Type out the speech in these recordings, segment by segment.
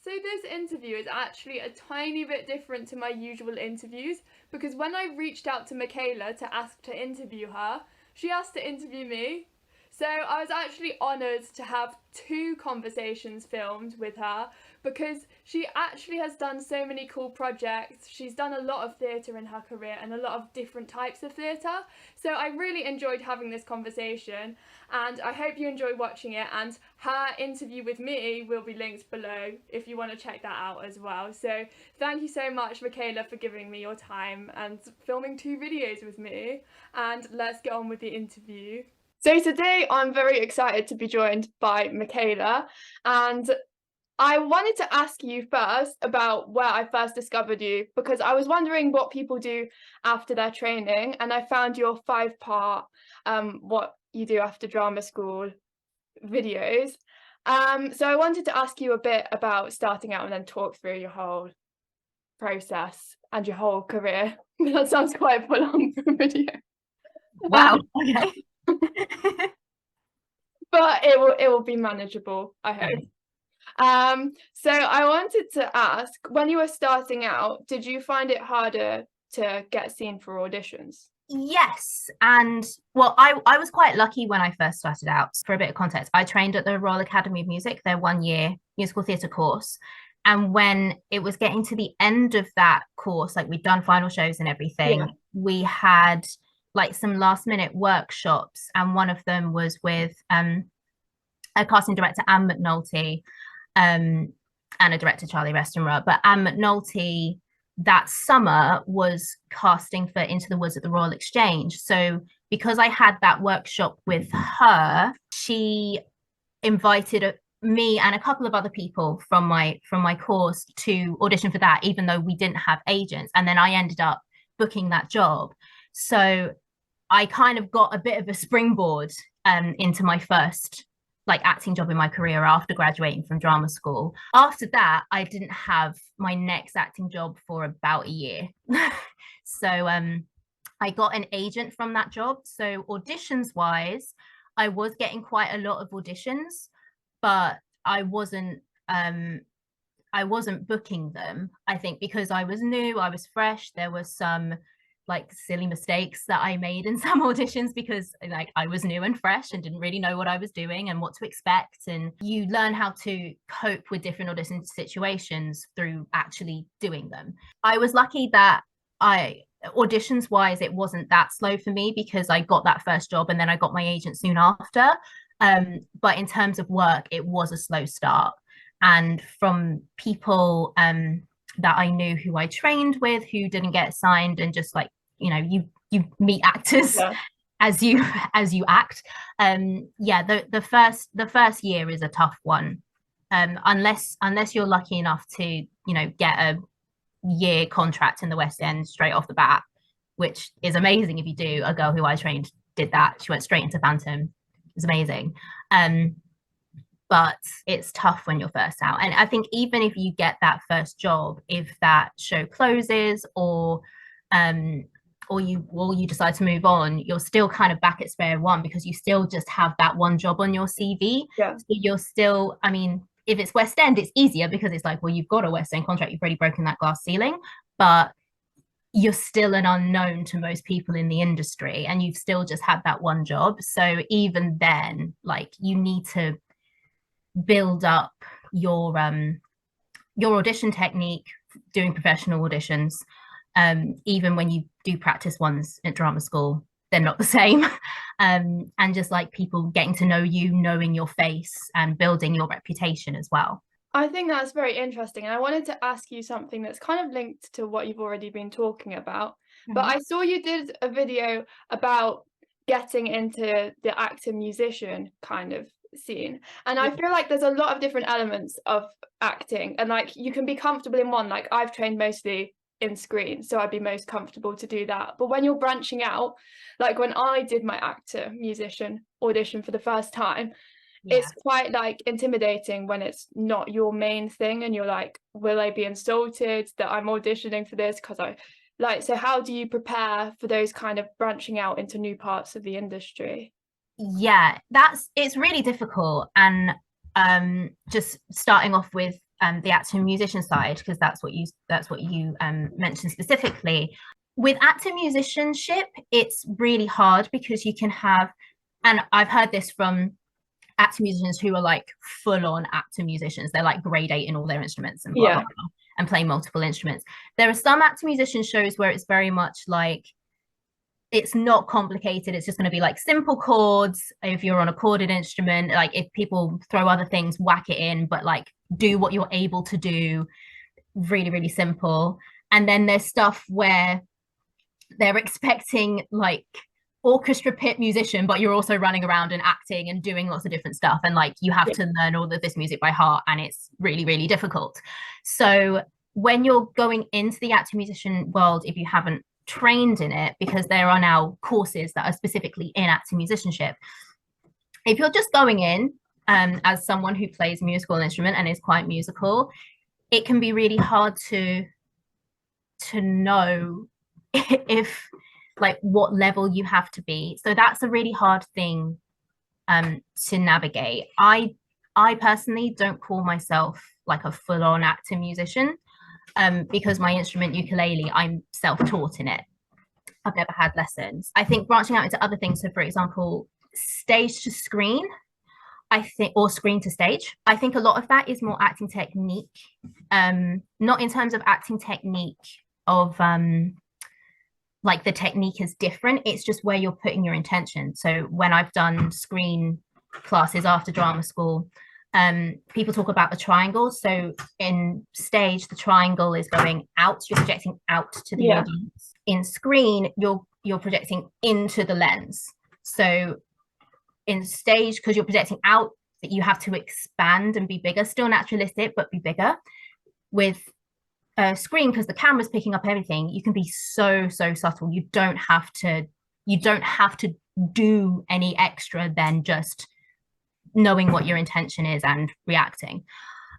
So this interview is actually a tiny bit different to my usual interviews because when I reached out to Michaela to ask to interview her, she asked to interview me. So I was actually honoured to have two conversations filmed with her because she actually has done so many cool projects. She's done a lot of theatre in her career and a lot of different types of theatre. So I really enjoyed having this conversation and I hope you enjoy watching it, and her interview with me will be linked below if you want to check that out as well. So thank you so much, Michaela, for giving me your time and filming two videos with me, and let's get on with the interview. So today I'm very excited to be joined by Michaela, and I wanted to ask you first about where I first discovered you because I was wondering what people do after their training, and I found your 5-part what you do after drama school videos. So I wanted to ask you a bit about starting out and then talk through your whole process and your whole career. That sounds quite full on for a video. Wow. Okay. But it will be manageable, I hope. Okay. So I wanted to ask, when you were starting out, did you find it harder to get seen for auditions? Yes. And well, I was quite lucky when I first started out. For a bit of context, I trained at the Royal Academy of Music, their 1 year musical theatre course. And when it was getting to the end of that course, like we'd done final shows and everything, Yeah. we had like some last minute workshops. And one of them was with a casting director, Anne McNulty, and a director, Charlie Restonra. But Anne McNulty that summer was casting for Into the Woods at the Royal Exchange. So because I had that workshop with her, she invited me and a couple of other people from my course to audition for that, even though we didn't have agents. And then I ended up booking that job. So I kind of got a bit of a springboard into my first like acting job in my career after graduating from drama school. After that, I didn't have my next acting job for about a year. So I got an agent from that job. So auditions wise, I was getting quite a lot of auditions, but I wasn't booking them. I think because I was new, I was fresh. There was some like silly mistakes that I made in some auditions because like I was new and fresh and didn't really know what I was doing and what to expect. And you learn how to cope with different audition situations through actually doing them. I was lucky that I auditions wise it wasn't that slow for me because I got that first job and then I got my agent soon after. But in terms of work, it was a slow start. And from people that I knew who I trained with who didn't get signed, and just like you meet actors Yeah. as you act. Yeah, the first year is a tough one, unless you're lucky enough to get a year contract in the West End straight off the bat, which is amazing if you do. A girl who I trained did that. She went straight into Phantom. It was amazing. But it's tough when you're first out. And I think even if you get that first job, if that show closes or you decide to move on, you're still kind of back at square one because you still just have that one job on your CV. Yeah. So you're still, I mean, if it's West End, it's easier because it's like, well, you've got a West End contract, you've already broken that glass ceiling, but you're still an unknown to most people in the industry and you've still just had that one job. So even then, like you need to build up your audition technique doing professional auditions. Even when you do practice ones at drama school, they're not the same. And just like people getting to know you, knowing your face and building your reputation as well. I think that's very interesting, and I wanted to ask you something that's kind of linked to what you've already been talking about. But I saw you did a video about getting into the actor musician kind of scene, and I feel like there's a lot of different elements of acting, and like you can be comfortable in one. Like I've trained mostly in screen, so I'd be most comfortable to do that. But when you're branching out, like when I did my actor musician audition for the first time, Yeah. it's quite like intimidating when it's not your main thing and you're like, will I be insulted that I'm auditioning for this? Because I like, so how do you prepare for those kind of branching out into new parts of the industry? Yeah, it's really difficult. And just starting off with the actor and musician side, because that's what you mentioned specifically. With actor musicianship, it's really hard because you can have, and I've heard this from actor musicians who are like full on actor musicians. They're like grade 8 in all their instruments and blah, blah, blah, and play multiple instruments. There are some actor musician shows where it's very much like, it's not complicated. It's just going to be like simple chords. If you're on a chorded instrument, like if people throw other things, whack it in, but like do what you're able to do. Really, really simple. And then there's stuff where they're expecting like orchestra pit musician, but you're also running around and acting and doing lots of different stuff. And like you have to learn all of this music by heart, and it's really, really difficult. So when you're going into the actor musician world, if you haven't trained in it, because there are now courses that are specifically in actor musicianship, if you're just going in as someone who plays a musical instrument and is quite musical, it can be really hard to know if like what level you have to be. So that's a really hard thing to navigate. I personally don't call myself like a full-on actor musician because my instrument, ukulele, I'm self-taught in it. I've never had lessons. I think branching out into other things, so for example, stage to screen, I think, or screen to stage, I think a lot of that is more acting technique, not in terms of acting technique of like the technique is different, it's just where you're putting your intention. So when I've done screen classes after drama school, people talk about the triangle. So in stage, the triangle is going out, you're projecting out to the audience. In screen, you're projecting into the lens. So in stage, because you're projecting out, that you have to expand and be bigger, still naturalistic, but be bigger. With screen, because the camera's picking up everything, you can be so subtle. You don't have to do any extra than just knowing what your intention is and reacting.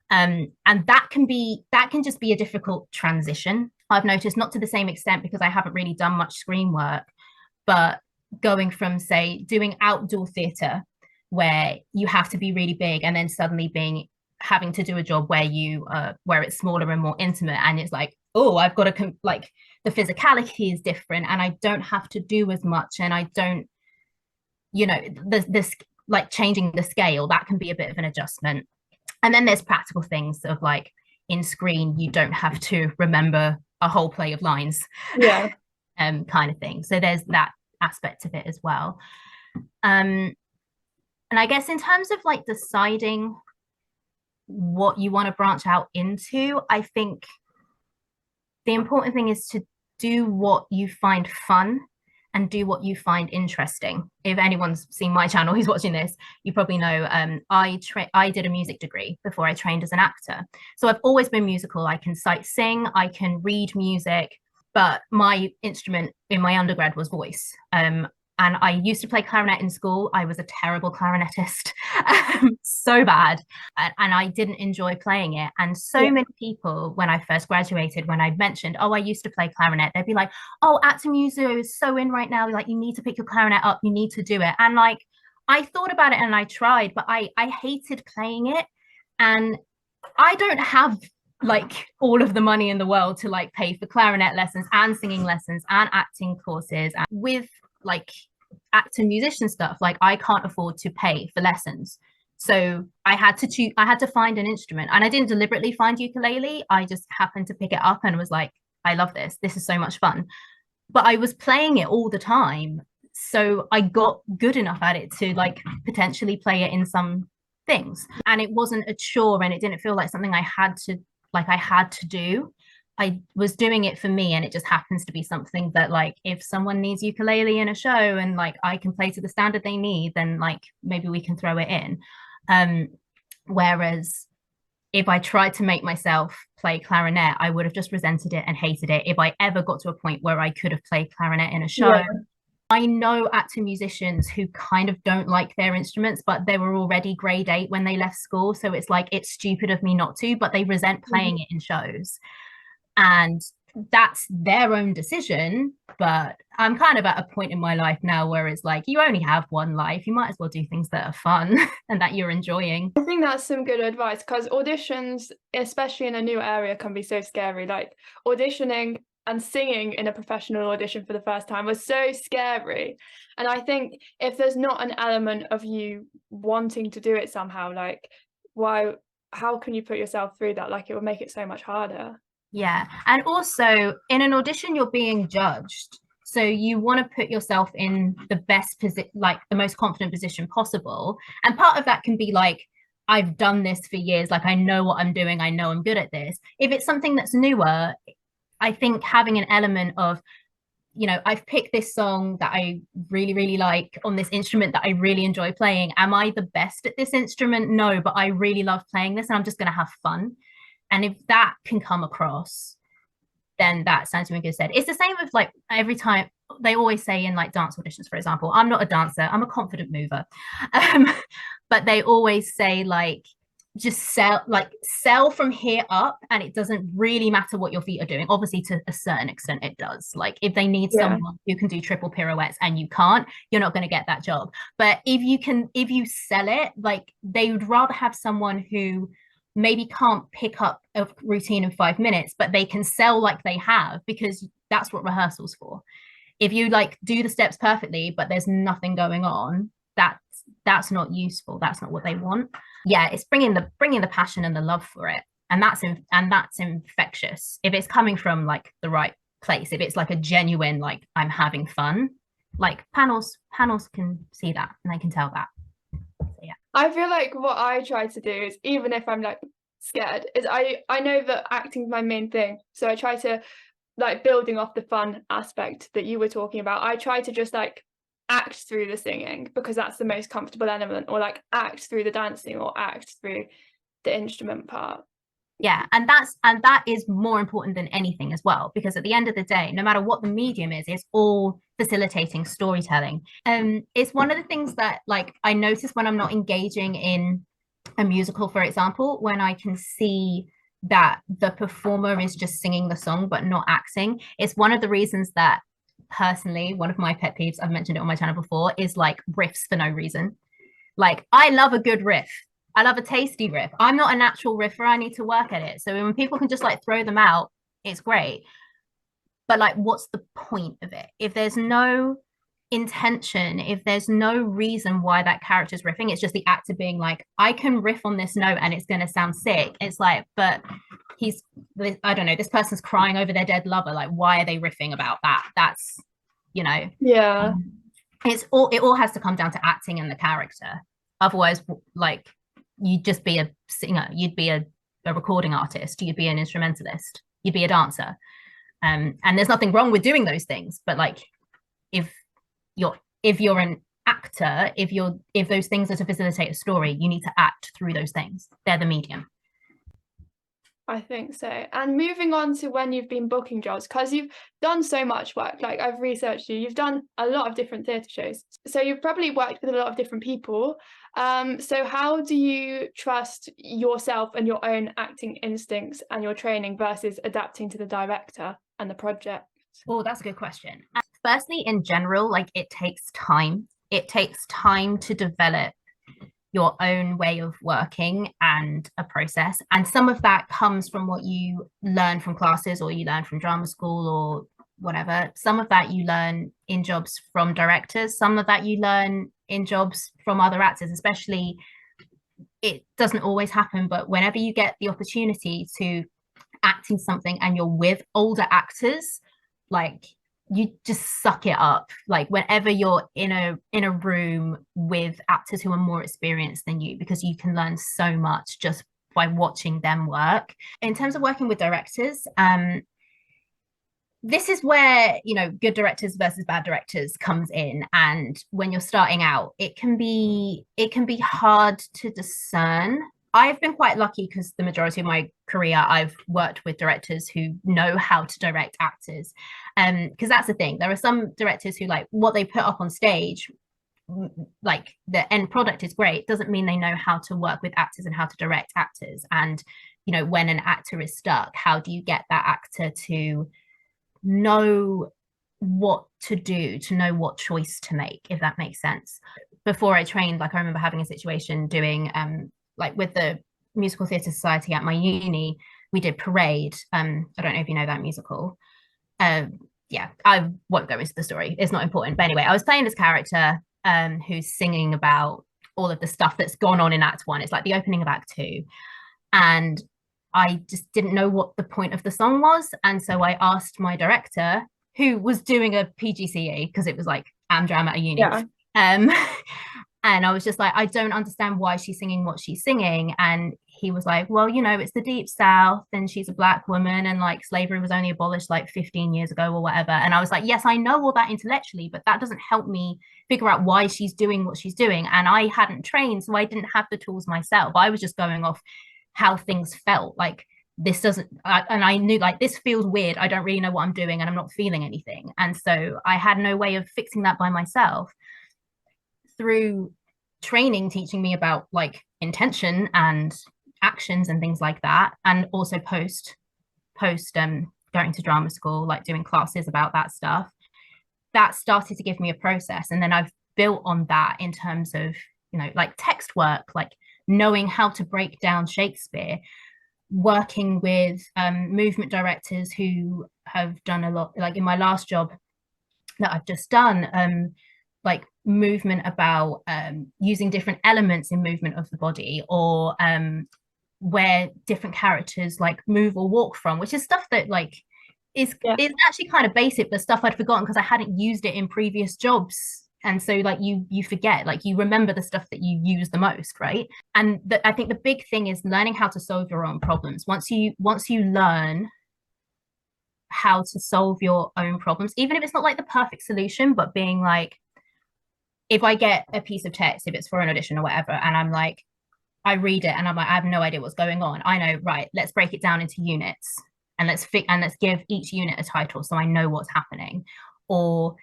And that can just be a difficult transition, I've noticed, not to the same extent because I haven't really done much screen work, but going from, say, doing outdoor theatre where you have to be really big, and then suddenly having to do a job where it's smaller and more intimate, and it's like, oh, I've got to like the physicality is different and I don't have to do as much, and I don't, this like changing the scale, that can be a bit of an adjustment. And then there's practical things of like in screen, you don't have to remember a whole play of lines, kind of thing. So there's that aspect of it as well. And I guess in terms of like deciding what you want to branch out into, I think the important thing is to do what you find fun and do what you find interesting. If anyone's seen my channel who's watching this, you probably know I did a music degree before I trained as an actor. So I've always been musical. I can sight sing, I can read music, but my instrument in my undergrad was voice. And I used to play clarinet in school. I was a terrible clarinetist, so bad. And I didn't enjoy playing it. And so many people, when I first graduated, when I mentioned, oh, I used to play clarinet, they'd be like, oh, actor muso is so in right now. Like, you need to pick your clarinet up. You need to do it. And like, I thought about it and I tried, but I hated playing it. And I don't have like all of the money in the world to like pay for clarinet lessons and singing lessons and acting courses. And with like actor musician stuff, like I can't afford to pay for lessons, so I had to find an instrument. And I didn't deliberately find ukulele, I just happened to pick it up and was like, I love this is so much fun. But I was playing it all the time, so I got good enough at it to like potentially play it in some things, and it wasn't a chore and it didn't feel like something I had to do. I was doing it for me, and it just happens to be something that like if someone needs ukulele in a show and like I can play to the standard they need, then like maybe we can throw it in. Whereas if I tried to make myself play clarinet, I would have just resented it and hated it if I ever got to a point where I could have played clarinet in a show. I know actor musicians who kind of don't like their instruments, but they were already grade 8 when they left school, so it's like, it's stupid of me not to, but they resent playing it in shows. And that's their own decision. But I'm kind of at a point in my life now where it's like, you only have one life, you might as well do things that are fun and that you're enjoying. I think that's some good advice, because auditions, especially in a new area, can be so scary. Like auditioning and singing in a professional audition for the first time was so scary. And I think if there's not an element of you wanting to do it somehow, like how can you put yourself through that? Like it would make it so much harder. Yeah. And also in an audition, you're being judged. So you want to put yourself in the best position, like the most confident position possible. And part of that can be like, I've done this for years. Like I know what I'm doing. I know I'm good at this. If it's something that's newer, I think having an element of, you know, I've picked this song that I really, really like on this instrument that I really enjoy playing. Am I the best at this instrument? No, but I really love playing this and I'm just going to have fun. And if that can come across, then that sounds really good. Said it's the same with like every time they always say in like dance auditions, for example, I'm not a dancer, I'm a confident mover. um, but they always say like just sell from here up, and it doesn't really matter what your feet are doing. Obviously to a certain extent it does. Like if they need someone who can do triple pirouettes and you can't, you're not going to get that job. But if you sell it, like they would rather have someone who maybe can't pick up a routine in 5 minutes, but they can sell like they have, because that's what rehearsals for. If you like do the steps perfectly but there's nothing going on, that's not useful. That's not what they want. Yeah, it's bringing the passion and the love for it, and that's infectious if it's coming from like the right place. If it's like a genuine like I'm having fun, like panels can see that and they can tell that. So, yeah, I feel like what I try to do is, even if I'm like scared, is I know that acting is my main thing. So I try to, like, building off the fun aspect that you were talking about, I try to just like act through the singing because that's the most comfortable element, or like act through the dancing, or act through the instrument part. yeah, and that is more important than anything as well, because at the end of the day, no matter what the medium is, it's all facilitating storytelling. It's one of the things that like I notice when I'm not engaging in a musical, for example, when I can see that the performer is just singing the song but not acting. It's one of the reasons that personally, one of my pet peeves, I've mentioned it on my channel before, is like riffs for no reason. Like I love a good riff. I love a tasty riff. I'm not a natural riffer. I need to work at it. So when people can just like throw them out, it's great. But like, what's the point of it? If there's no intention, if there's no reason why that character's riffing, it's just the actor being like, I can riff on this note and it's going to sound sick. It's like, but I don't know, this person's crying over their dead lover. Like, why are they riffing about that? That's, you know, Yeah. It all has to come down to acting and the character. Otherwise, like, you'd just be a singer, you'd be a recording artist, you'd be an instrumentalist, you'd be a dancer. And there's nothing wrong with doing those things, but like if you're an actor, if those things are to facilitate a story, you need to act through those things. They're the medium. I think so. And moving on to when you've been booking jobs, because you've done so much work, like I've researched you, you've done a lot of different theatre shows. So you've probably worked with a lot of different people. So how do you trust yourself and your own acting instincts and your training versus adapting to the director and the project? Oh, that's a good question. Firstly, in general, like it takes time. It takes time to develop your own way of working and a process. And some of that comes from what you learn from classes or you learn from drama school or whatever. Some of that you learn in jobs from directors. Some of that you learn in jobs from other actors, especially it doesn't always happen, but whenever you get the opportunity to act in something and you're with older actors, like you just suck it up. Like whenever you're in a room with actors who are more experienced than you, because you can learn so much just by watching them work. In terms of working with directors, this is where, you know, good directors versus bad directors comes in. And when you're starting out, it can be hard to discern. I've been quite lucky because the majority of my career I've worked with directors who know how to direct actors. Because that's the thing. There are some directors who, like, what they put up on stage, like the end product is great, doesn't mean they know how to work with actors and how to direct actors. And, you know, when an actor is stuck, how do you get that actor to know what to do, to know what choice to make, if that makes sense. Before I trained, like I remember having a situation doing like with the musical theatre society at my uni, we did Parade. I don't know if you know that musical. Yeah, I won't go into the story, it's not important, but anyway, I was playing this character who's singing about all of the stuff that's gone on in Act 1. It's like the opening of Act 2, and I just didn't know what the point of the song was, and so I asked my director, who was doing a PGCE, because it was like Amdram at a uni. Yeah. And I was just like, I don't understand why she's singing what she's singing. And he was like, well, you know, it's the Deep South and she's a Black woman and like slavery was only abolished like 15 years ago or whatever. And I was like, yes, I know all that intellectually, but that doesn't help me figure out why she's doing what she's doing. And I hadn't trained, so I didn't have the tools myself. I was just going off how things felt. Like, this doesn't, and I knew like this feels weird. I don't really know what I'm doing and I'm not feeling anything. And so I had no way of fixing that by myself. Through training teaching me about like intention and actions and things like that, and also post going to drama school, like doing classes about that stuff, that started to give me a process. And then I've built on that in terms of, you know, like text work, like knowing how to break down Shakespeare, working with movement directors who have done a lot, like in my last job that I've just done, like movement about using different elements in movement of the body, or where different characters like move or walk from, which is stuff that like is actually kind of basic, but stuff I'd forgotten because I hadn't used it in previous jobs. And so like you forget, like you remember the stuff that you use the most, right? And I think the big thing is learning how to solve your own problems. Once you learn how to solve your own problems, even if it's not like the perfect solution, but being like, if I get a piece of text, if it's for an audition or whatever, and I'm like, I read it and I'm like, I have no idea what's going on. I know, right, let's break it down into units and let's give each unit a title so I know what's happening. Or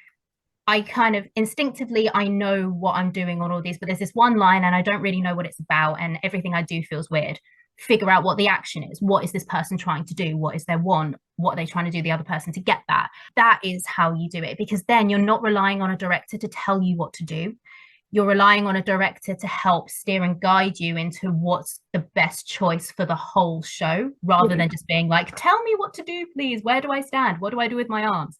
I kind of instinctively, I know what I'm doing on all these, but there's this one line and I don't really know what it's about and everything I do feels weird. Figure out what the action is. What is this person trying to do? What is their want? What are they trying to do the other person to get that? That is how you do it, because then you're not relying on a director to tell you what to do. You're relying on a director to help steer and guide you into what's the best choice for the whole show, rather than just being like, tell me what to do, please. Where do I stand? What do I do with my arms?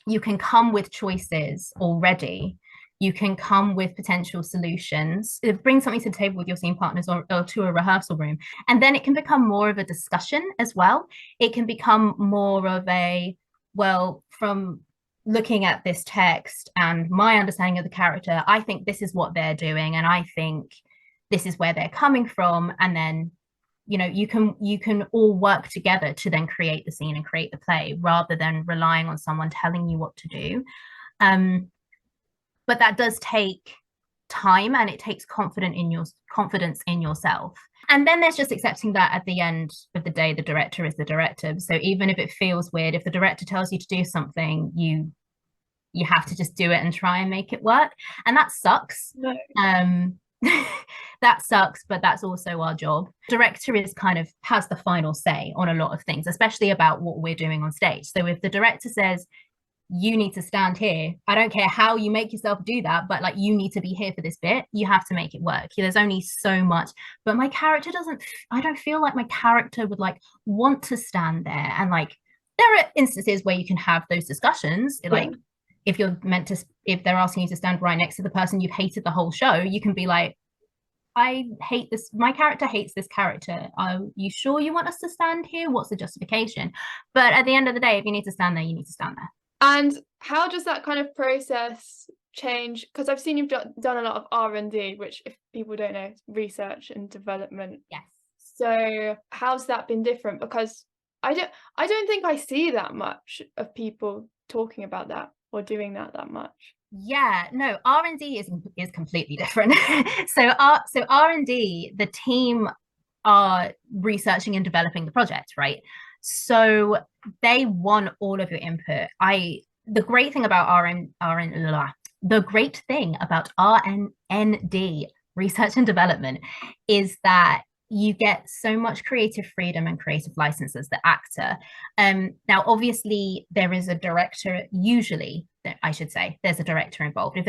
You can come with choices already. You can come with potential solutions. Bring something to the table with your scene partners, or to a rehearsal room. And then it can become more of a discussion as well. It can become more of a, well, from looking at this text and my understanding of the character, I think this is what they're doing, and I think this is where they're coming from. And then, you know, you can all work together to then create the scene and create the play, rather than relying on someone telling you what to do. But that does take time, and it takes confidence in yourself. And then there's just accepting that at the end of the day, the director is the director. So even if it feels weird, if the director tells you to do something, you have to just do it and try and make it work. And that sucks. No. That sucks, but that's also our job. Director is kind of has the final say on a lot of things, especially about what we're doing on stage. So if the director says, you need to stand here, I don't care how you make yourself do that, but like, you need to be here for this bit, you have to make it work. There's only so much. But my character I don't feel like my character would like want to stand there. And like, there are instances where you can have those discussions, like if they're asking you to stand right next to the person you've hated the whole show, you can be like, I hate this, my character hates this character, are you sure you want us to stand here? What's the justification? But at the end of the day, if you need to stand there, you need to stand there. And how does that kind of process change? Because I've seen you've done a lot of R&D, which, if people don't know, is research and development. Yes. So how's that been different? Because I don't think I see that much of people talking about that or doing that much. Yeah, no, R&D is completely different. So R&D, the team are researching and developing the project, right? So they want all of your input. The great thing about R&D, research and development, is that you get so much creative freedom and creative license as the actor. Now, obviously, there is a director. Usually, I should say, there's a director involved. If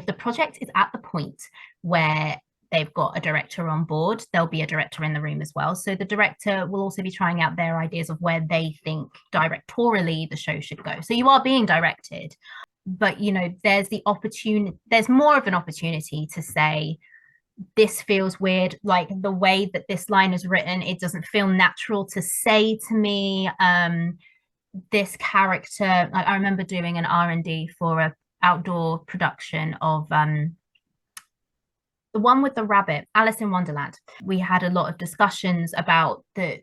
the project is at the point where they've got a director on board, there'll be a director in the room as well. So the director will also be trying out their ideas of where they think directorially the show should go. So you are being directed, but you know, there's more of an opportunity to say, this feels weird, like the way that this line is written, it doesn't feel natural to say to me. This character, like, I remember doing an R&D for a outdoor production of the one with the rabbit, Alice in Wonderland. We had a lot of discussions about the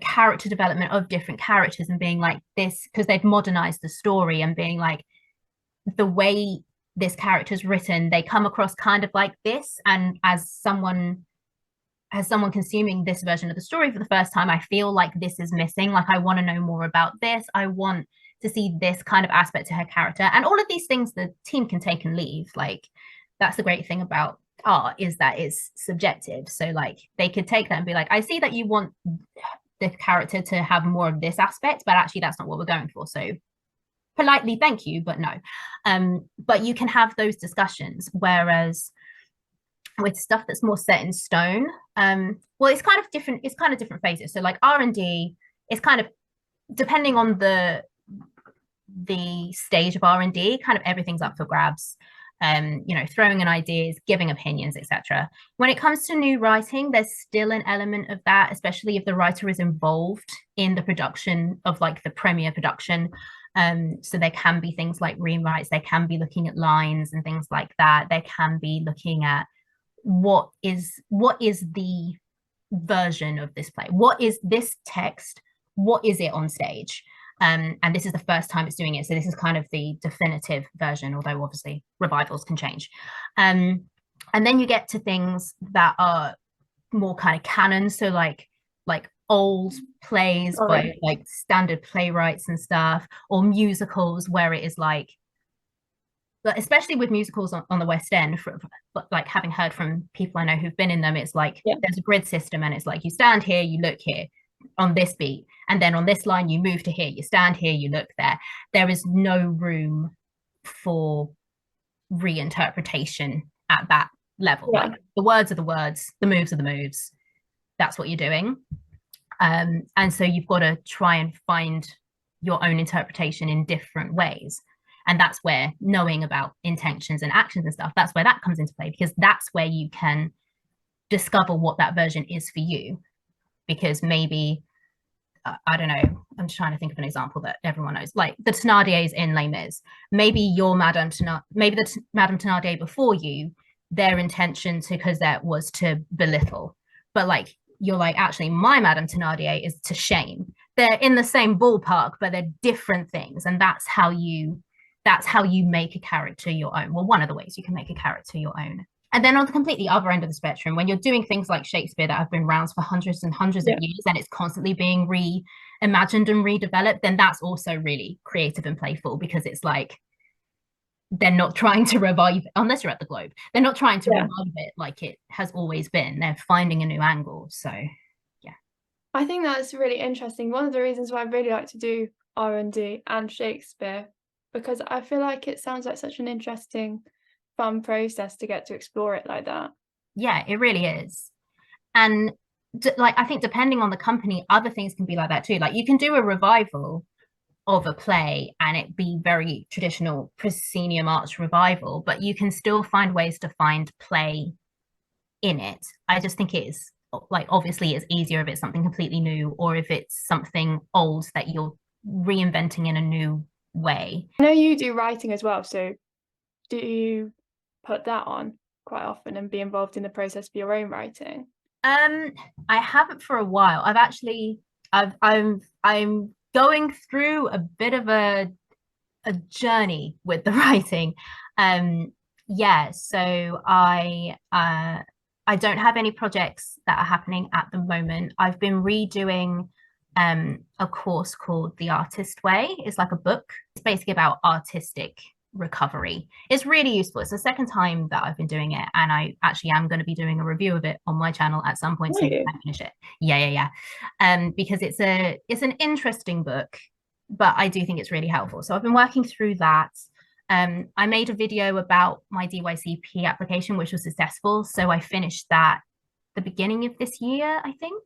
character development of different characters and being like, this, because they've modernized the story, and being like, the way this character's written, they come across kind of like this, and as someone consuming this version of the story for the first time, I feel like this is missing. Like, I want to know more about this. I want to see this kind of aspect to her character. And all of these things the team can take and leave. Like, that's the great thing about art, is that it's subjective. So like, they could take that and be like, I see that you want the character to have more of this aspect, but actually that's not what we're going for. So politely, thank you, but no. But you can have those discussions. Whereas with stuff that's more set in stone, well, it's kind of different phases. So like R&D is kind of, depending on the stage of R&D, kind of everything's up for grabs. You know, throwing in ideas, giving opinions, etc. When it comes to new writing, there's still an element of that, especially if the writer is involved in the production of like the premiere production. So there can be things like rewrites, they can be looking at lines and things like that. They can be looking at what is the version of this play? What is this text? What is it on stage? And this is the first time it's doing it. So this is kind of the definitive version, although obviously revivals can change. And then you get to things that are more kind of canon. So like old plays by like standard playwrights and stuff, or musicals where it is like, but especially with musicals on the West End, like having heard from people I know who've been in them, it's like, there's a grid system, and it's like, you stand here, you look here on this beat, and then on this line you move to here, you stand here, you look there. There is no room for reinterpretation at that level. Like, the words are the words, the moves are the moves, that's what you're doing. And so you've got to try and find your own interpretation in different ways. And that's where knowing about intentions and actions and stuff, that's where that comes into play, because that's where you can discover what that version is for you. Because maybe, I don't know, I'm trying to think of an example that everyone knows, like the Thénardiers in Les Mis. Maybe your Madame Thénardier before you, their intention because that was to belittle. But like, you're like, actually, my Madame Thénardier is to shame. They're in the same ballpark, but they're different things. And that's how you make a character your own. Well, one of the ways you can make a character your own. And then on the completely other end of the spectrum, when you're doing things like Shakespeare that have been around for hundreds and hundreds of years, and it's constantly being reimagined and redeveloped, then that's also really creative and playful, because it's like, they're not trying to revive it, unless you're at the Globe. They're not trying to revive it like it has always been. They're finding a new angle. So, yeah. I think that's really interesting. One of the reasons why I really like to do R&D and Shakespeare, because I feel like it sounds like such an interesting, fun process to get to explore it like that. Yeah, it really is. And like, I think depending on the company, other things can be like that too. Like, you can do a revival of a play and it be very traditional proscenium arch revival, but you can still find ways to find play in it. I just think it's like, obviously it's easier if it's something completely new, or if it's something old that you're reinventing in a new way. I know you do writing as well, so do you put that on quite often and be involved in the process for your own writing? I haven't for a while. I'm going through a bit of a journey with the writing. So I don't have any projects that are happening at the moment. I've been redoing a course called The Artist Way. It's like a book. It's basically about artistic recovery. It's really useful. It's the second time that I've been doing it, and I actually am going to be doing a review of it on my channel at some point soon. I finish it. Yeah. Because it's an interesting book, but I do think it's really helpful. So I've been working through that. I made a video about my DYCP application, which was successful. So I finished that the beginning of this year, I think.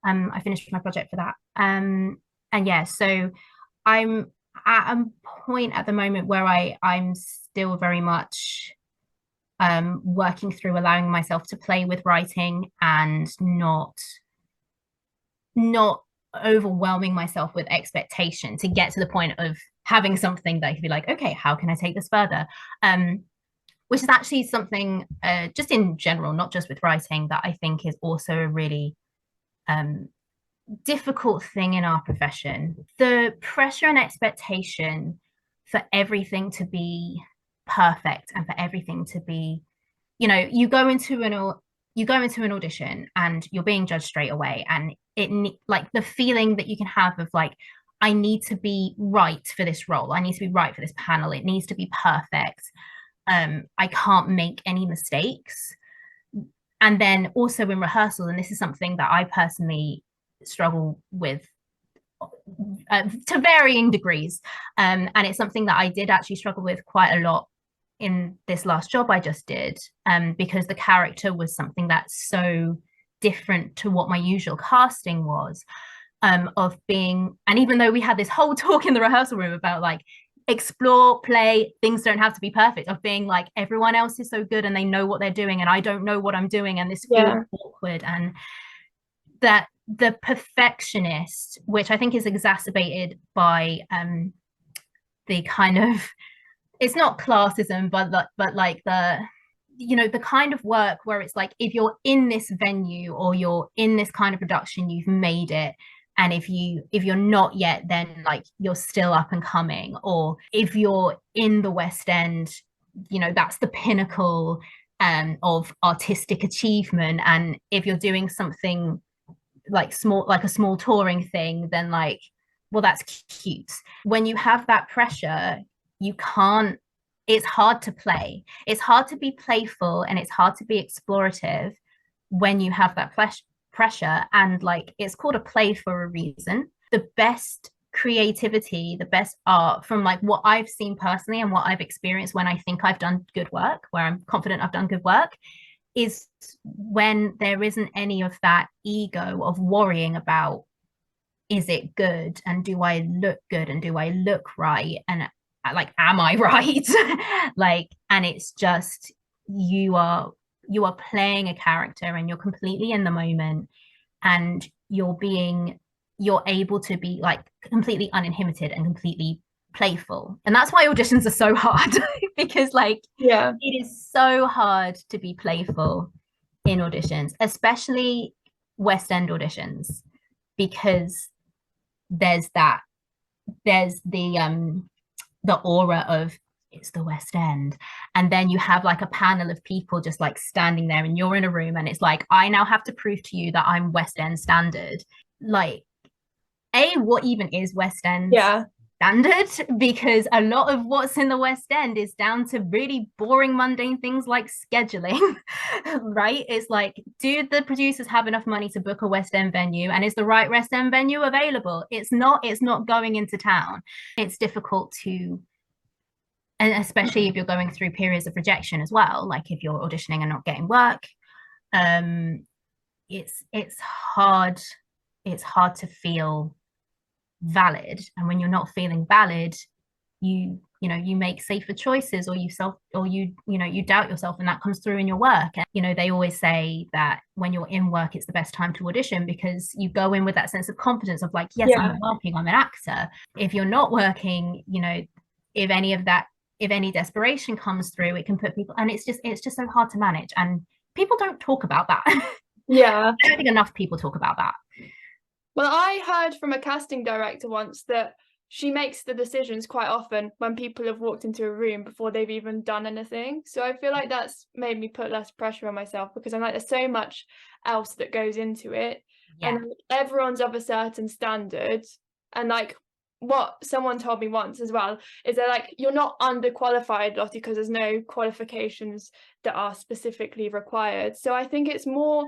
I finished my project for that. And yeah, so I'm at a point at the moment where I'm still very much working through allowing myself to play with writing and not overwhelming myself with expectation to get to the point of having something that I could be like, okay, how can I take this further? Which is actually something just in general, not just with writing, that I think is also a really difficult thing in our profession. The pressure and expectation for everything to be perfect and for everything to be, you go into an audition and you're being judged straight away, and like the feeling that you can have of like, I need to be right for this role, I need to be right for this panel, it needs to be perfect, I can't make any mistakes. And then also in rehearsal, and this is something that I personally struggle with to varying degrees, and it's something that I did actually struggle with quite a lot in this last job I just did, because the character was something that's so different to what my usual casting was, of being, and even though we had this whole talk in the rehearsal room about like, explore, play, things don't have to be perfect, of being like, everyone else is so good and they know what they're doing and I don't know what I'm doing, and this feels awkward. And that the perfectionist, which I think is exacerbated by the kind of, it's not classism, but like the, the kind of work where it's like, if you're in this venue or you're in this kind of production, you've made it. And if you're not yet, then like you're still up and coming. Or if you're in the West End, that's the pinnacle of artistic achievement. And if you're doing something like a small touring thing, then like, well, that's cute. When you have that pressure, you can't, it's hard to play. It's hard to be playful and it's hard to be explorative when you have that pressure. And like, it's called a play for a reason. The best creativity, the best art, from like what I've seen personally and what I've experienced when I think I've done good work, where I'm confident I've done good work, is when there isn't any of that ego of worrying about, is it good, and do I look good, and do I look right, and like, am I right? Like, and it's just, you are playing a character and you're completely in the moment, and you're able to be like completely uninhibited and completely playful. And that's why auditions are so hard because like, it is so hard to be playful in auditions, especially West End auditions, because there's the aura of, it's the West End, and then you have like a panel of people just like standing there, and you're in a room, and it's like, I now have to prove to you that I'm West End standard. Like, what even is West End standard? Because a lot of what's in the West End is down to really boring, mundane things like scheduling, right? It's like, do the producers have enough money to book a West End venue, and is the right West End venue available? It's not going into town. It's difficult to, and especially if you're going through periods of rejection as well, like if you're auditioning and not getting work, it's hard to feel valid. And when you're not feeling valid, you make safer choices, or you doubt yourself, and that comes through in your work. And they always say that when you're in work, it's the best time to audition, because you go in with that sense of confidence of like, yes, I'm working, I'm an actor. If you're not working, if any desperation comes through, it can put people, and it's just so hard to manage, and people don't talk about that. I don't think enough people talk about that. Well, I heard from a casting director once that she makes the decisions quite often when people have walked into a room before they've even done anything. So I feel like that's made me put less pressure on myself, because I'm like, there's so much else that goes into it, and everyone's of a certain standard, and like, what someone told me once as well is that, like, you're not underqualified, Lottie, because there's no qualifications that are specifically required. So I think it's more,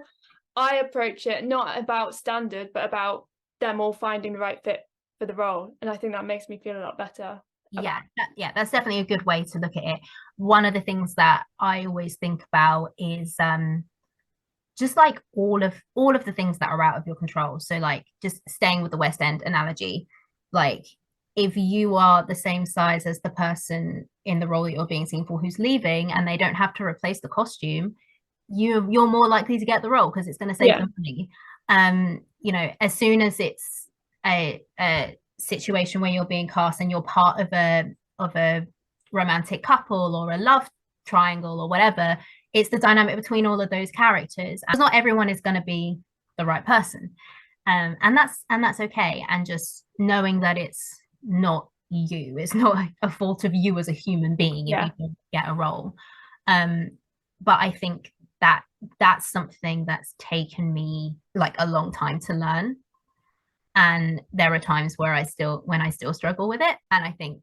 I approach it not about standard, but about them all finding the right fit for the role. And I think that makes me feel a lot better. Yeah, that's definitely a good way to look at it. One of the things that I always think about is just like all of the things that are out of your control. So like just staying with the West End analogy, like if you are the same size as the person in the role that you're being seen for who's leaving and they don't have to replace the costume, you're more likely to get the role because it's going to save them money. You know, as soon as it's a situation where you're being cast and you're part of a romantic couple or a love triangle or whatever, it's the dynamic between all of those characters. And not everyone is going to be the right person, and that's okay. And just knowing that it's not you, it's not a fault of you as a human being if you don't get a role. But I think that that's something that's taken me like a long time to learn, and there are times where I still struggle with it, and I think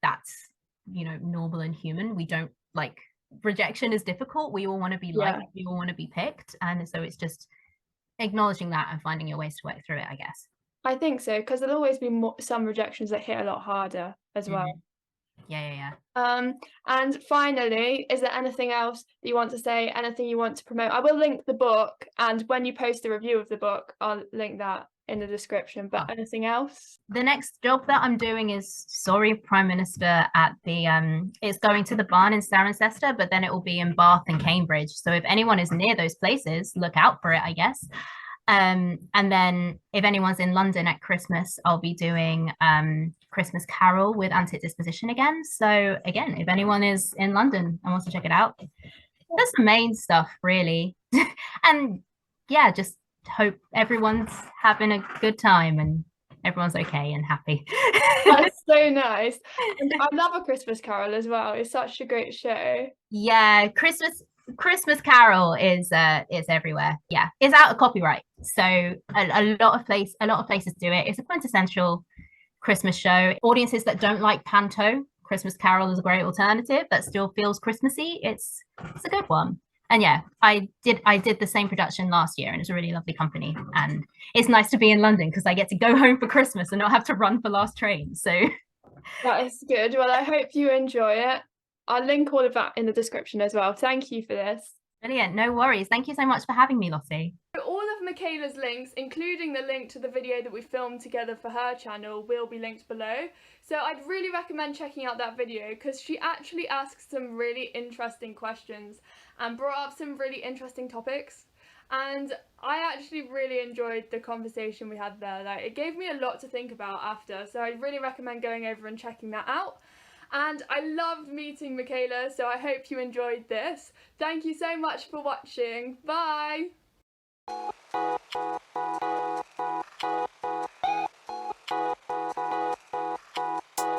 that's, you know, normal and human. We don't like, rejection is difficult. We all want to be liked, we all want to be picked, and so it's just acknowledging that and finding your ways to work through it, I guess. I think so, because there'll always be some rejections that hit a lot harder as well. Yeah. And finally, is there anything else that you want to say? Anything you want to promote? I will link the book, and when you post the review of the book, I'll link that in the description. But anything else? The next job that I'm doing is Sorry Prime Minister at the it's going to the Barn in Cirencester, but then it will be in Bath and Cambridge. So if anyone is near those places, look out for it, I guess. And then if anyone's in London at Christmas, I'll be doing Christmas Carol with Antic-Disposition again. So again, if anyone is in London and wants to check it out, that's the main stuff really. And yeah, just hope everyone's having a good time and everyone's okay and happy. That's so nice. And I love A Christmas Carol as well. It's such a great show. Yeah, Christmas Carol is everywhere. Yeah, it's out of copyright, so a lot of places do it. It's a quintessential Christmas show. Audiences that don't like panto, Christmas Carol is a great alternative that still feels Christmassy. It's a good one. And yeah, I did the same production last year, and it's a really lovely company. And it's nice to be in London because I get to go home for Christmas and not have to run for last train. So that is good. Well, I hope you enjoy it. I'll link all of that in the description as well. Thank you for this. Brilliant. No worries. Thank you so much for having me, Lottie. All of Michaela's links, including the link to the video that we filmed together for her channel, will be linked below. So I'd really recommend checking out that video because she actually asked some really interesting questions and brought up some really interesting topics. And I actually really enjoyed the conversation we had there. Like, it gave me a lot to think about after, so I really recommend going over and checking that out. And I loved meeting Michaela, so I hope you enjoyed this. Thank you so much for watching. Bye!